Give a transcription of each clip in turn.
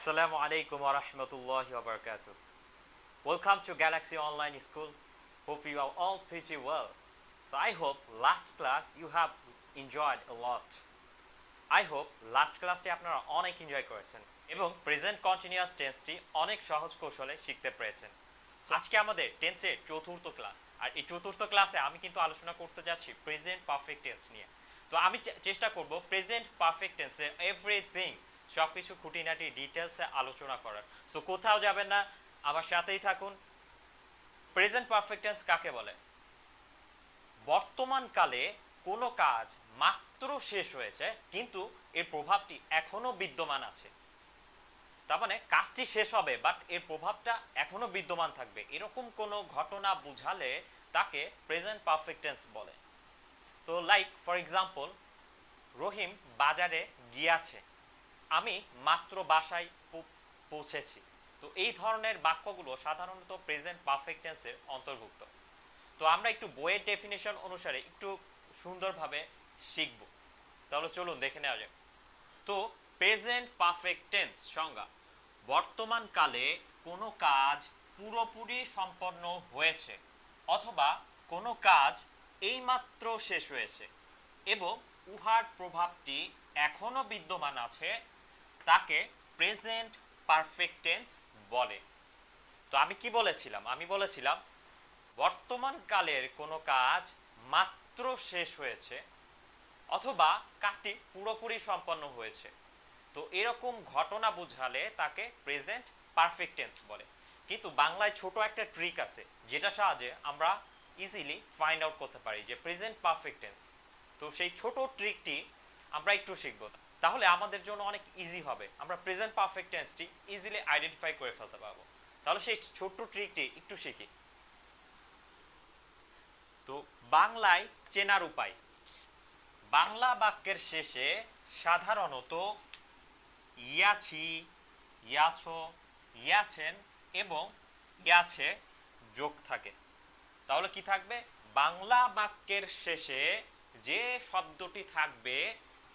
Assalamu alaikum wa rahmatullahi wa barakatuh. Welcome to Galaxy Online School. Hope you are all pretty well. So I hope last class you have enjoyed a lot. I hope last ক্লাসটি আপনারা অনেক enjoy করেছেন এবং present continuous টেন্সটি অনেক সহজ কৌশলে শিখতে পেরেছেন। সো আজকে আমাদের টেন্সের চতুর্থ ক্লাস, আর এই চতুর্থ ক্লাসে আমি কিন্তু আলোচনা করতে যাচ্ছি প্রেজেন্ট পারফেক্ট টেন্স নিয়ে। তো আমি চেষ্টা করব প্রেজেন্ট পারফেক্ট টেন্সে এভরিথিং সব কিছু খুঁটিনাটি ডিটেলসে আলোচনা করার। সো কোথাও যাবেন না, আমার সাথেই থাকুন। প্রেজেন্ট পারফেক্ট টেন্স কাকে বলে? বর্তমান কালে কোনো কাজ মাত্র শেষ হয়েছে কিন্তু এর প্রভাবটি এখনো বিদ্যমান আছে। তার মানে কাজটি শেষ হবে বাট এর প্রভাবটা এখনো বিদ্যমান থাকবে, এরকম কোনো ঘটনা বুঝালে তাকে প্রেজেন্ট পারফেক্ট টেন্স বলে। তো লাইক ফর এক্সাম্পল, রহিম বাজারে গিয়াছে, আমি মাত্র বাসায় পৌঁছেছি। তো এই ধরনের বাক্যগুলো সাধারণত প্রেজেন্ট পারফেক্ট টেন্সের অন্তর্ভুক্ত। তো আমরা একটু বইয়ের ডেফিনেশন অনুসারে একটু সুন্দরভাবে শিখব। তাহলে চলুন দেখে নেওয়া যাক। তো প্রেজেন্ট পারফেক্ট টেন্স সংজ্ঞা: বর্তমান কালে কোনো কাজ পুরোপুরি সম্পন্ন হয়েছে অথবা কোনো কাজ এইমাত্র শেষ হয়েছে এবং উহার প্রভাবটি এখনো বিদ্যমান আছে, তাকে প্রেজেন্ট পারফেক্ট টেন্স বলে। তো আমি কি বলেছিলাম? আমি বলেছিলাম বর্তমান কালের কোনো কাজ মাত্র শেষ হয়েছে অথবা কাজটি পুরোপুরি সম্পন্ন হয়েছে। তো এরকম ঘটনা বোঝালে তাকে প্রেজেন্ট পারফেক্ট টেন্স বলে। কিন্তু বাংলায় ছোট একটা ট্রিক আছে যেটা সাহায্যে আমরা ইজিলি ফাইন্ড আউট করতে পারি যে প্রেজেন্ট পারফেক্ট টেন্স। তো সেই ছোট ট্রিকটি আমরা একটু শিখব, তাহলে আমাদের জন্য অনেক ইজি হবে, আমরা প্রেজেন্ট পারফেক্ট টেন্সটি ইজিলি আইডেন্টিফাই করে ফেলতে পারবো। তাহলে সেই ছোট্ট ট্রিকটি একটু শিখি। তো বাংলায় চেনার উপায়: বাংলা বাক্যের শেষে সাধারণত ইয়াছি, ইয়াছো, ইয়াছেন এবং ইয়াছে যোগ থাকে। তাহলে কি থাকবে? বাংলা বাক্যের শেষে যে শব্দটি থাকবে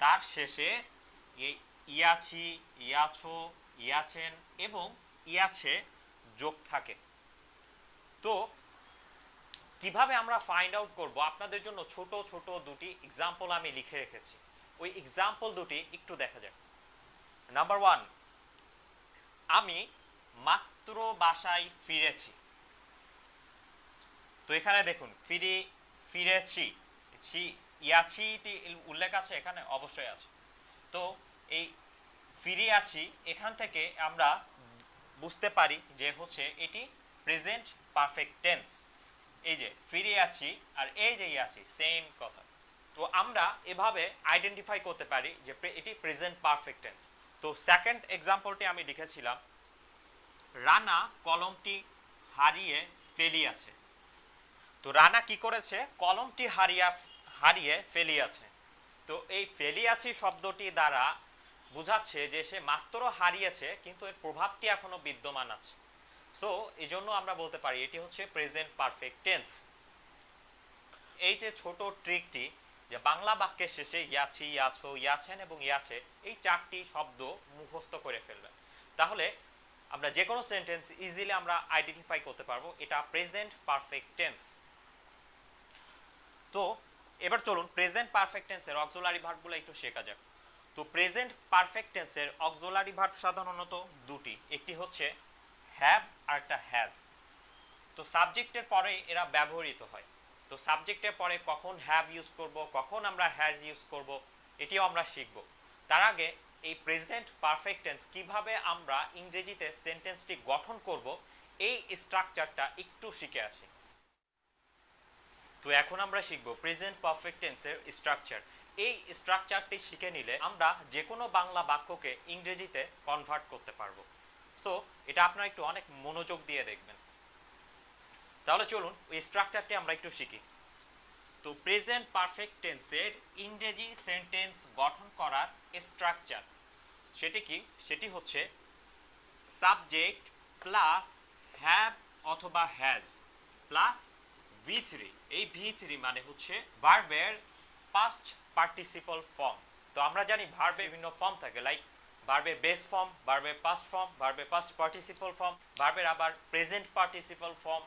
তার শেষে ইয়াছি, ইয়াছো, ইয়াছেন এবং ইয়াছে যোগ থাকে। তো কিভাবে আমরা ফাইন্ড আউট করব? আপনাদের জন্য ছোট ছোট দুটি এক্সাম্পল আমি লিখে রেখেছি, ওই এক্সাম্পল দুটি একটু দেখা যাক। নাম্বার 1, আমি মাত্র বাসায় ফিরেছি। তো এখানে দেখুন ফিরেছি, ইয়াছিটি উল্লেখ আছে এখানে, অবশ্যই আছে। তো এই ফিরে আছি এখান থেকে আমরা বুঝতে পারি যে হচ্ছে এটি প্রেজেন্ট পারফেক্ট টেন্স। এই যে ফিরে আছি আর এই যে আছি সেম কথা। তো আমরা এভাবে আইডেন্টিফাই করতে পারি যে এটি প্রেজেন্ট পারফেক্ট টেন্স। তো সেকেন্ড এক্সাম্পলটি আমি লিখেছিলাম, রানা কলমটি হারিয়ে ফেলিয়াছে। তো রানা কি করেছে? কলমটি হারিয়ে ফেলিয়াছে। তো এই ফেলিয়াছি শব্দটি দ্বারা বোঝাচ্ছে যে সে মাত্র হারিয়েছে কিন্তু এর প্রভাবটি এখনো বিদ্যমান আছে। সো এই জন্য আমরা বলতে পারি এটি হচ্ছে প্রেজেন্ট পারফেক্ট টেন্স। এই যে ছোট ট্রিকটি যে বাংলা বাক্যের শেষে ইয়াছি, ইয়াছো, ইয়াছেন এবং ইয়াছে এই চারটি শব্দ মুখস্থ করে ফেলবেন, তাহলে আমরা যে কোনো সেন্টেন্স ইজিলি আমরা আইডেন্টিফাই করতে পারবো এটা প্রেজেন্ট পারফেক্ট টেন্স। তো এবার চলুন প্রেজেন্ট পারফেক্ট টেন্সের অক্সিলারি ভার্বগুলো একটু শেখা যাক। তো প্রেজেন্ট পারফেক্ট টেন্সের অক্সিলারি ভার্ব সাধারণত দুটি, একটি হচ্ছে হ্যাভ আর একটা হ্যাজ। তো সাবজেক্টের পরে এরা ব্যবহৃত হয়। তো সাবজেক্টের পরে কখন হ্যাভ ইউজ করব, কখন আমরা হ্যাজ ইউজ করব, এটিও আমরা শিখব। তার আগে এই প্রেজেন্ট পারফেক্ট টেন্স কিভাবে আমরা ইংরেজিতে সেন্টেন্সটি গঠন করব এই স্ট্রাকচারটা একটু শিখে আসি। তো এখন আমরা শিখব প্রেজেন্ট পারফেক্ট টেন্সের স্ট্রাকচার। এই স্ট্রাকচারটি শিখে নিলে আমরা যে কোনো বাংলা বাক্যকে ইংরেজিতে কনভার্ট করতে পারবো। সো এটা আপনারা একটু অনেক মনোযোগ দিয়ে দেখবেন। তাহলে চলুন এই স্ট্রাকচারটি আমরা একটু শিখি। তো প্রেজেন্ট পারফেক্ট টেন্সের ইংরেজি সেন্টেন্স গঠন করার স্ট্রাকচার সেটি কি? সেটি হচ্ছে সাবজেক্ট প্লাস হ্যাভ অথবা হ্যাজ প্লাস V3। এই V3 মানে হচ্ছে ভার্বের পাস্ট পার্টিসিপল ফর্ম। তো আমরা জানি ভার্বের বিভিন্ন ফর্ম থাকে, লাইক ভার্বের বেস ফর্ম, ভার্বের পাস্ট ফর্ম, ভার্বের পাস্ট পার্টিসিপল ফর্ম, ভার্বের আবার প্রেজেন্ট পার্টিসিপল ফর্ম।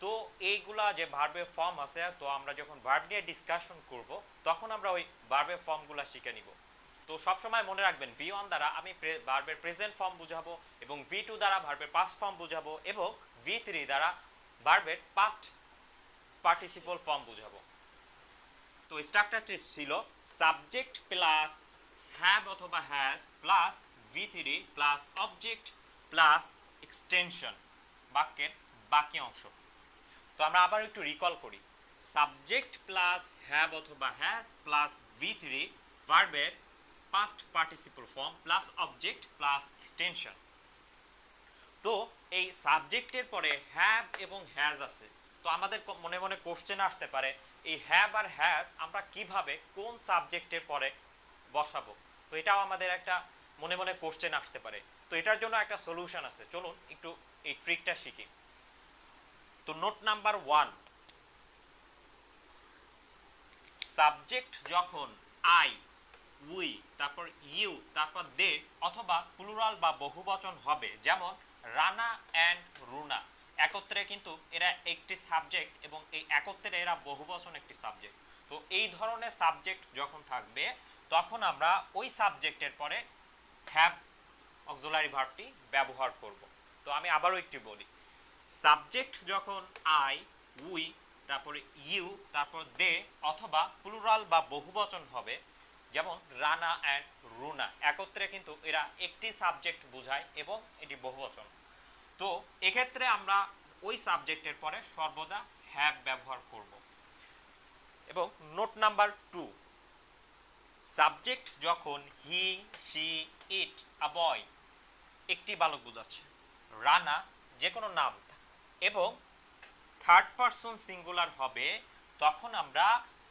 তো এইগুলা যে ভার্বের ফর্ম আছে, তো আমরা যখন ভার্ব নিয়ে ডিসকাশন করব তখন আমরা ওই ভার্বের ফর্মগুলো শিখে নিব। তো সবসময় মনে রাখবেন V1 দ্বারা আমি ভার্বের প্রেজেন্ট ফর্ম বুঝাবো, এবং V2 দ্বারা ভার্বের পাস্ট ফর্ম বুঝাবো, এবং V3 দ্বারা ভার্বের পাস্ট পার্টিসিপল ফর্ম বুঝাবো। তো স্ট্রাকচারটি ছিল সাবজেক্ট প্লাস হ্যাভ অথবা has plus V3 plus object plus extension, বাক্যের বাকি অংশ। তো আমরা আবার একটু রিকল করি, সাবজেক্ট প্লাস হ্যাভ অথবা হ্যাজ প্লাস V3 ভার্বের past participle form plus object plus extension. তো এই সাবজেক্টের পরে হ্যাভ এবং হ্যাজ আছে, তো আমাদের মনে মনে কোশ্চেন আসতে পারে এই হ্যাভ আর হ্যাজ আমরা কিভাবে কোন সাবজেক্টের পরে বসাবো। তো এটাও আমাদের একটা মনে মনে কোশ্চেন আসতে পারে। তো এটার জন্য একটা সলিউশন আছে, চলুন একটু এই ট্রিকটা শিখি। তো নোট নাম্বার 1, সাবজেক্ট যখন আই, উই, তারপর ইউ, তারপর দে অথবা প্লুরাল বা বহুবচন হবে, যেমন রানা অ্যান্ড রুনা, একত্রে কিন্তু এরা একটি সাবজেক্ট এবং এই একত্রে এরা বহুবচন একটি সাবজেক্ট। তো এই ধরনের সাবজেক্ট যখন থাকবে তখন আমরা ওই সাবজেক্টের পরে হ্যাভ অক্সিলারি ভার্বটি ব্যবহার করব। তো আমি আবারও একটু বলি, সাবজেক্ট যখন আই, উই, তারপরে ইউ, তারপর দে অথবা প্লুরাল বা বহুবচন হবে, যেমন রানা অ্যান্ড রুনা, একত্রে কিন্তু এরা একটি সাবজেক্ট বোঝায় এবং এটি বহুবচন। তো এক্ষেত্রে আমরা ওই সাবজেক্টের পরে সর্বদা হ্যাভ ব্যবহার করব। এবং নোট নাম্বার 2, সাবজেক্ট যখন হি, শি, ইট, আ বয়, একটি বালক বোঝাচ্ছে, রানা যে কোনো নাম এবং থার্ড পারসন সিঙ্গুলার হবে, তখন আমরা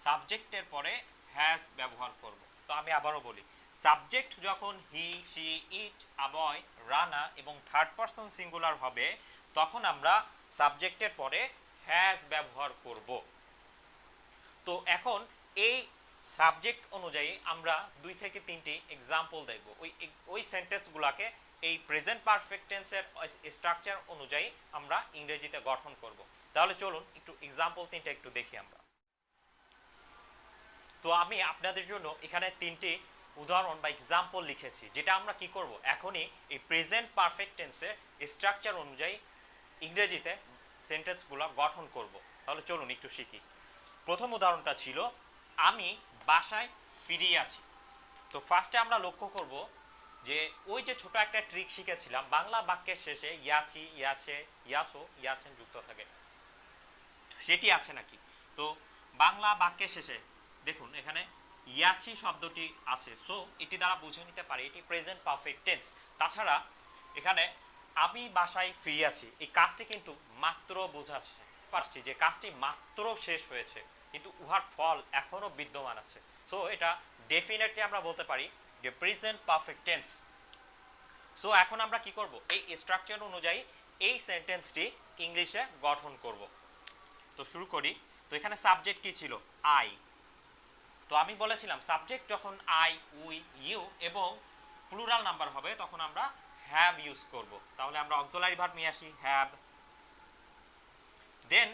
সাবজেক্টের পরে হ্যাজ ব্যবহার করব। তো আমি আবারও বলি, সাবজেক্ট যখন হি, শি, ইট, আ বয়, রানা এবং থার্ড পারসন সিঙ্গুলার হবে, তখন আমরা সাবজেক্টের পরে হ্যাজ ব্যবহার করব। তো এখন এই সাবজেক্ট অনুযায়ী আমরা 2 থেকে 3টি এক্সাম্পল দেখব, ওই সেন্টেন্সগুলোকে এই প্রেজেন্ট পারফেক্ট টেন্সের স্ট্রাকচার অনুযায়ী আমরা ইংরেজিতে গঠন করব। তাহলে চলুন একটু এক্সাম্পল 3টা একটু দেখি আমরা। তো আমি আপনাদের জন্য এখানে 3টি উদাহরণ বা এক্সাম্পল লিখেছি, যেটা আমরা কি করব, এখনই এই প্রেজেন্ট পারফেক্ট টেন্সের স্ট্রাকচার অনুযায়ী ইংরেজিতে সেন্টেন্সগুলো গঠন করব। তাহলে চলুন একটু শিখি। প্রথম উদাহরণটা ছিল আমি বাসায় ফিরে আছি। তো ফার্স্টে আমরা লক্ষ্য করব যে ওই যে ছোট একটা ট্রিক শিখেছিলাম, বাংলা বাক্যের শেষে ইয়াছি, ইয়াছে, ইয়াছো, ইয়াছেন যুক্ত থাকে, সেটি আছে নাকি। তো বাংলা বাক্যের শেষে দেখুন এখানে ইয়াছি শব্দটি আছে, সো এটি দ্বারা বুঝে নিতে পারি এটি প্রেজেন্ট পারফেক্ট টেন্স। তাছাড়া এখানে আমি বাসায় ফিরে আছি, এই কাজটি কিন্তু মাত্র বোঝাচ্ছে পারছি যে কাজটি মাত্র শেষ হয়েছে, কিন্তু উহার ফল এখনো বিদ্যমান আছে। সো এটা ডেফিনেটলি আমরা বলতে পারি যে প্রেজেন্ট পারফেক্ট টেন্স। সো এখন আমরা কি করব, এই স্ট্রাকচার অনুযায়ী এই সেন্টেন্সটি ইংলিশে গঠন করব। তো শুরু করি। তো এখানে সাবজেক্ট কি ছিল, আই। তো আমি বলেছিলাম সাবজেক্ট যখন আই, উই, ইউ এবং প্লুরাল নাম্বার হবে তখন আমরা হ্যাভ ইউজ করব। তাহলে আমরা অক্সিলারি ভার্ব নিয়ে আসি হ্যাভ। দেন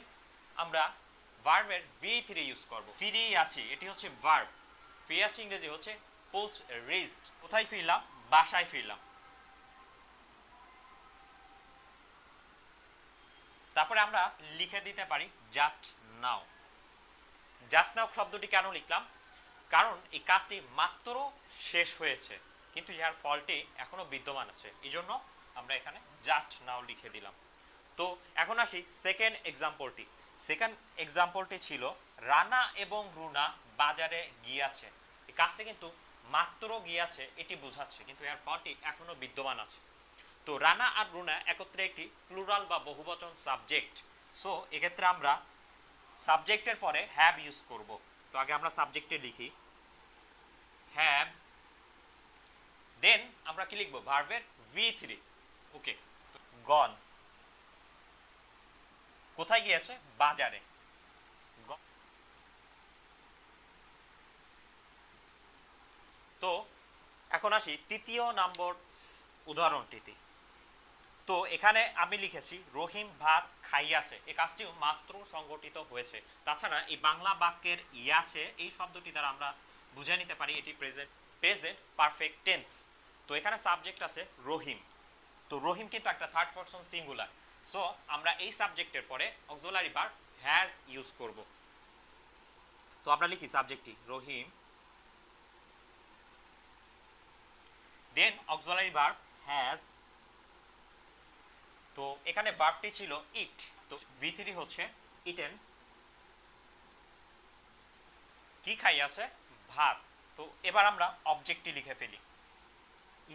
আমরা ভার্বের V3 ইউজ করব। ফিরে আছি এটি হচ্ছে ভার্ব, ফিরে আছি ইংরেজি হচ্ছে পোস্ট রিচড। কোথায় ফিরলাম, বাসায় ফিরলাম। তারপরে আমরা লিখে দিতে পারি জাস্ট নাও। জাস্ট নাও শব্দটি কেন লিখলাম, কারণ এই কাজটি মাত্র শেষ হয়েছে কিন্তু ইহার ফলটি এখনো বিদ্যমান আছে, এই জন্য আমরা এখানে জাস্ট নাও লিখে দিলাম। তো এখন আসি সেকেন্ড এক্সাম্পলটি। সেকেন্ড এক্সাম্পলটি ছিল রানা এবং রুনা বাজারে গিয়াছে। এই কাজটি কিন্তু মাত্র গিয়াছে এটি বোঝাচ্ছে, কিন্তু এর ফলটি এখনো বিদ্যমান আছে। তো রানা আর রুনা একত্রে একটি প্লুরাল বা বহুবচন সাবজেক্ট। সো এক্ষেত্রে আমরা সাবজেক্টের পরে হ্যাভ ইউজ করব। তো আগে আমরা সাবজেক্টে লিখি হ্যাভ, দেন আমরা কি লিখবো, ভার্বের V3। ওকে, গন, কোথায় গিয়েছে, বাজারে। তো এখন আসি তৃতীয় নম্বর উদাহরণটিতে। তো এখানে আমি লিখেছি রহিম ভাত খাইয়াছে, এই কাজটিও মাত্র সংগঠিত হয়েছে। তাছাড়া এই বাংলা বাক্যের ইয়াছে এই শব্দটি দ্বারা আমরা বুঝে নিতে পারি এটি প্রেজেন্ট পারফেক্ট টেন্স। তো এখানে সাবজেক্ট আছে রহিম, তো রহিম কিন্তু একটা থার্ড পারসন সিঙ্গুলার, সো আমরা এই সাবজেক্টের পরে অক্সিলারি ভার্ব হ্যাজ ইউজ করব। তো আমরা লিখি সাবজেক্টটি রহিম, দেন অক্সিলারি ভার্ব হ্যাজ। তো এখানে ভার্বটি ছিল ইট, তো V3 হচ্ছে ইটেন। কি খাইয়াছে? ভাত। তো এবার আমরা অবজেক্টটি লিখে ফেলি,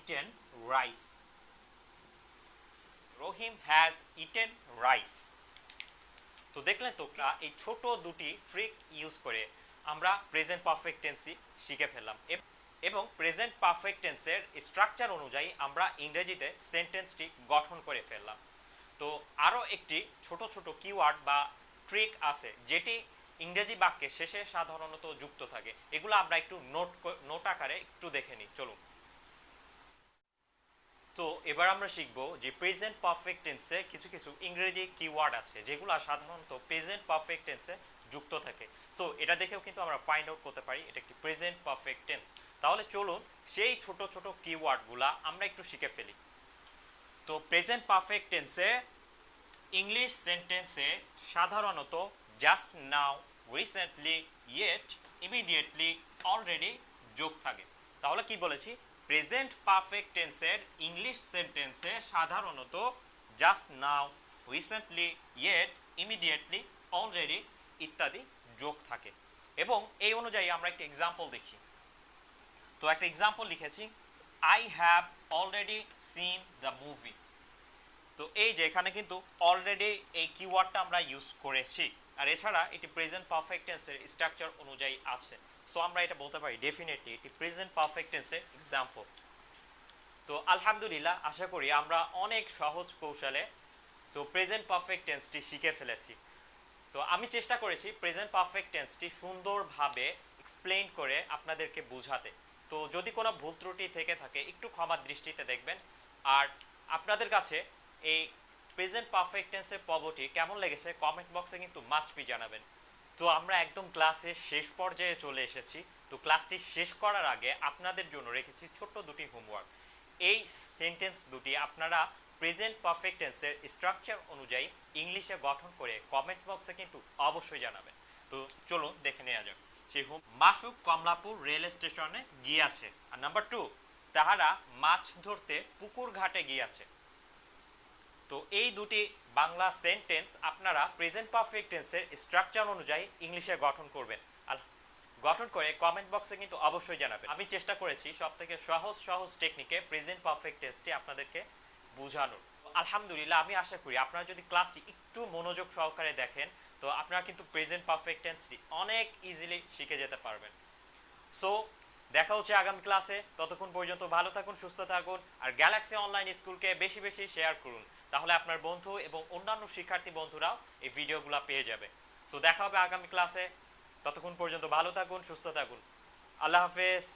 eaten rice. Rahim has eaten rice. তো দেখলেন তো এই ছোট দুটি ট্রিক ইউজ করে আমরা প্রেজেন্ট পারফেক্ট টেন্সই শিখে ফেললাম, এবং প্রেজেন্ট পারফেক্ট টেন্সের স্ট্রাকচার অনুযায়ী আমরা ইংরেজিতে সেন্টেন্সটি গঠন করে ফেললাম। তো আরও একটি ছোট ছোট কিওয়ার্ড বা ট্রিক আছে যেটি ইংরেজি বাক্যে শেষে সাধারণত যুক্ত থাকে, এগুলো আমরা একটু নোট আকারে একটু দেখে নিই, চলুন। তো এবার আমরা শিখবো যে প্রেজেন্ট পারফেক্ট টেন্সে কিছু কিছু ইংরেজি কিওয়ার্ড আছে যেগুলো সাধারণত প্রেজেন্ট পারফেক্ট টেন্সে যুক্ত থাকে। সো এটা দেখেও কিন্তু আমরা ফাইন্ড আউট করতে পারি এটা একটি প্রেজেন্ট পারফেক্ট টেন্স। তাহলে চলুন সেই ছোট ছোট কিওয়ার্ডগুলা আমরা একটু শিখে ফেলি। তো প্রেজেন্ট পারফেক্ট টেন্সে ইংলিশ সেন্টেন্সে সাধারণত just now, recently, yet, immediately, already যোগ থাকে। তাহলে কি বলেছি? প্রেজেন্ট পারফেক্ট টেন্সের ইংলিশ সেন্টেন্সে সাধারণত just now, recently, yet, immediately, already ইত্যাদি যোগ থাকে। এবং এই অনুযায়ী আমরা একটা এক্সাম্পল দেখি। তো একটা এক্সাম্পল লিখেছি, I have already seen the movie. তো এই যে এখানে কিন্তু অলরেডি এই কিওয়ার্ডটা আমরা ইউজ করেছি, আর এছাড়া এটি প্রেজেন্ট পারফেক্ট টেন্সের স্ট্রাকচার অনুযায়ী আছে। সো আমরা এটা বলতে পারি ডেফিনেটলি এটি প্রেজেন্ট পারফেক্ট টেন্সের এক্সাম্পল। তো আলহামদুলিল্লাহ, আশা করি আমরা অনেক সহজ কৌশলে তো প্রেজেন্ট পারফেক্ট টেন্সটি শিখে ফেলেছি। তো আমি চেষ্টা করেছি প্রেজেন্ট পারফেক্ট টেন্সটি সুন্দরভাবে এক্সপ্লেইন করে আপনাদেরকে বোঝাতে। তো যদি কোনো ভুল ত্রুটি থেকে থাকে একটু ক্ষমার দৃষ্টিতে দেখবেন। আর আপনাদের কাছে এই প্রেজেন্ট পারফেক্ট টেন্সের পর্বটি কেমন লেগেছে কমেন্ট বক্সে কিন্তু মাস্ট বি জানাবেন। তো আমরা একদম ক্লাসের শেষ পর্যায়ে চলে এসেছি। তো ক্লাসটি শেষ করার আগে আপনাদের জন্য রেখেছি ছোট্ট দুটি হোমওয়ার্ক। এই সেন্টেন্স দুটি আপনারা প্রেজেন্ট পারফেক্ট টেন্সের স্ট্রাকচার অনুযায়ী ইংলিশে গঠন করে কমেন্ট বক্সে কিন্তু অবশ্যই জানাবেন। তো চলুন দেখে নেওয়া যাক। সেই মাসুক কমলাপুর রেল স্টেশনে গিয়াছে। আর নাম্বার 2, তাহারা মাছ ধরতে পুকুর ঘাটে গিয়াছে। তো এই দুটি বাংলা সেন্টেন্স আপনারা প্রেজেন্ট পারফেক্ট টেন্সের স্ট্রাকচার অনুযায়ী ইংলিশে গঠন করবেন, আর গঠন করে কমেন্ট বক্সে কিন্তু অবশ্যই জানাবেন। আমি চেষ্টা করেছি সবথেকে সহজ টেকনিকে প্রেজেন্ট পারফেক্ট টেন্সটি আপনাদেরকে বোঝানোর। আলহামদুলিল্লাহ, আমি আশা করি আপনারা যদি ক্লাসটি একটু মনোযোগ সহকারে দেখেন তো আপনারা কিন্তু প্রেজেন্ট পারফেক্ট টেন্সটি অনেক ইজিলি শিখে যেতে পারবেন। সো দেখা হচ্ছে আগামী ক্লাসে। ততক্ষণ পর্যন্ত ভালো থাকুন, সুস্থ থাকুন, আর গ্যালাক্সি অনলাইন স্কুলকে বেশি বেশি শেয়ার করুন। তাহলে আপনার বন্ধু এবং অন্যান্য শিক্ষার্থী বন্ধুরাও এই ভিডিওগুলো পেয়ে যাবে। সো দেখা হবে আগামী ক্লাসে। ততক্ষণ পর্যন্ত ভালো থাকুন, সুস্থ থাকুন। আল্লাহ হাফেজ।